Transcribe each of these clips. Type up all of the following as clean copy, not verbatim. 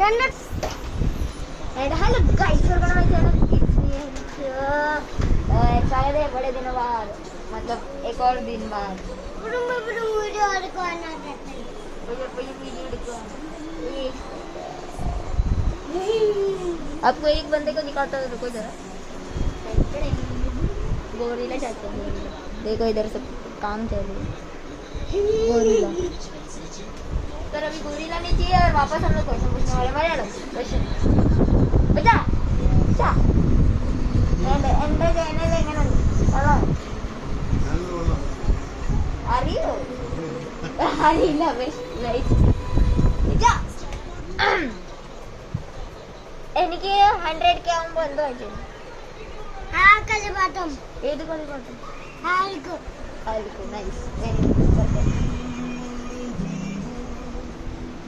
Hello guys, welcome my channel. शायद एक बड़े दिन बाद, मतलब एक और दिन बाद आपको एक बंदे को दिखाता हूँ, रुको जरा। गोरिल्ला चाहते हैं, देखो इधर से काम चल रहा है। गोरिल्ला सर, अभी गोरिल्ला नहीं चाहिए और वापस हम लोग क्वेश्चन पूछने वाले। मलयालम क्वेश्चन बचा बचा എന്റെ ചാനൽ എങ്ങനെയുണ്ട്? കൊള്ളാം? അറിയോ? അറിയില്ല. എനിക്ക് 100K ആവുമ്പോ എന്തോ വെച്ചു. ഏത് കളിപ്പാട്ടം? നൈസ്.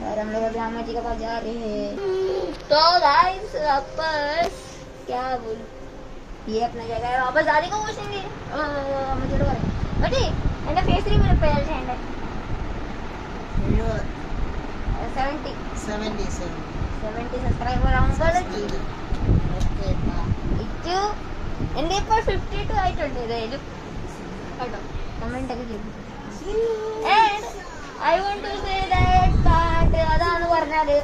और हम लोग अभी अम्मा जी के पास जा रहे हैं। तो गाइस वापस क्या बोल, ये अपना जगह है, वापस दादी को पूछेंगे। अम्मा जी करें बटी एंड फेस री मेरे पैर हैंड है 70 സബ്സ്ക്രൈബർ ആവുമ്പോൾ ഓക്കേ ഇറ്റു എൻ്റെ ഇപ്പോൾ 52 ആയിട്ടുണ്ട്. ഇതായാലും കേട്ടോ, കമന്റ് ഒക്കെ ചെയ്തു. And I want to say that അതാണ് പറഞ്ഞാല്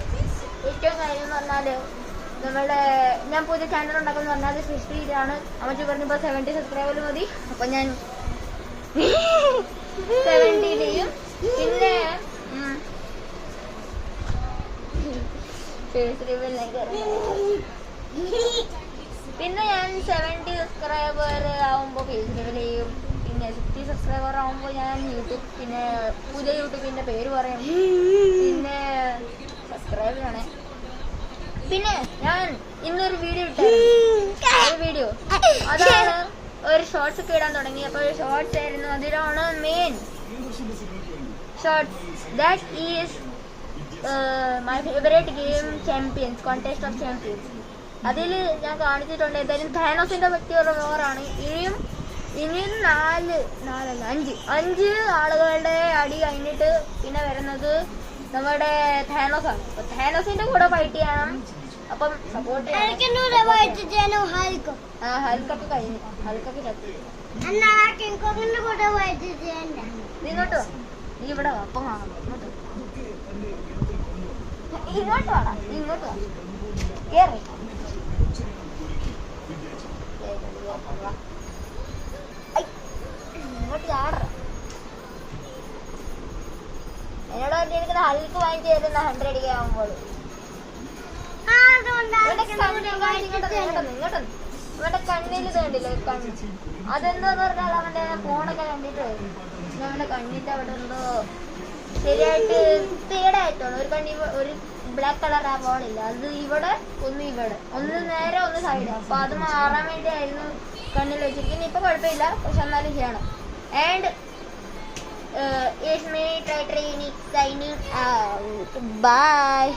ഏറ്റവും കാര്യം എന്ന് പറഞ്ഞാല് നമ്മളുടെ ഞാൻ പുതിയ ചാനൽ ഉണ്ടാക്കുന്ന പറഞ്ഞാൽ സൃഷ്ടിയിലാണ്. അമ്മച്ചി പറഞ്ഞപ്പോൾ 70 സബ്സ്ക്രൈബർ മതി. അപ്പൊ ഞാൻ 70 ചെയ്യും. പിന്നെ ഞാൻ 70 സബ്സ്ക്രൈബർ ആവുമ്പോൾ ഫേസ് റിവീൽ ചെയ്യും. പിന്നെ 60 സബ്സ്ക്രൈബർ ആവുമ്പോൾ ഞാൻ യൂട്യൂബ്, പിന്നെ പുതിയ യൂട്യൂബിന്റെ പേര് പറയും. പിന്നെ സബ്സ്ക്രൈബ് ചെയ്യണേ. പിന്നെ ഞാൻ ഇന്നൊരു വീഡിയോ വീഡിയോ അതാണ് ഒരു ഷോർട്സ് ഒക്കെ ഇടാൻ തുടങ്ങി. അപ്പോൾ ഷോർട്സ് ആയിരുന്നു, അതിലാണ് main shorts. That is my favourite game champions, contest of champions. അതിൽ ഞാൻ കാണിച്ചിട്ടുണ്ട്. എന്തായാലും താനോസിന്റെ പറ്റിയുള്ള ഓവറാണ്. ഇനിയും 5 ആളുകളുടെ അടി കഴിഞ്ഞിട്ട് പിന്നെ വരുന്നത് നമ്മുടെ താനോസാണ്. അപ്പൊ താനോസിന്റെ കൂടെ ഫൈറ്റ് ചെയ്യണം. അപ്പം സപ്പോർട്ട് ഹൽക്കൊക്കെ കഴിഞ്ഞു. ഹൽക്കൊക്കെ ചത്തി. ഇങ്ങോട്ട് വാ, നീ ഇവിടെ വാ. അപ്പം കാണാം. ഇങ്ങോട്ട് വാടാ, ഇങ്ങോട്ട് വാ. കേറി ഇങ്ങോട്ട് ചാടറ. എന്നോട് പറഞ്ഞിരിക്കുന്ന ഹൽക്ക് വാങ്ങിച്ചു തരുന്ന 100K ആവുമ്പോൾ അവന്റെ കണ്ണിൽ ഇത് കണ്ടില്ലേ, കണ്ണ്. അതെന്താന്ന് പറഞ്ഞാൽ അവന്റെ ഫോണൊക്കെ കണ്ടിട്ട് അവന്റെ കണ്ണിന്റെ അവിടെ എന്തോ ശരിയായിട്ട് തേടായിട്ടാണ്. ഒരു കണ്ണി ഒരു ബ്ലാക്ക് കളർ ആ ബോളില്ല, അത് ഇവിടെ ഒന്ന് നേരെ ഒന്ന് സൈഡ്. അപ്പൊ അത് മാറാൻ വേണ്ടിയായിരുന്നു കണ്ണിൽ വെച്ചിരിക്കുന്നത്. ഇപ്പൊ കുഴപ്പമില്ല, പക്ഷെ എന്നാലും ചെയ്യണം. And it's me training signing out. Bye.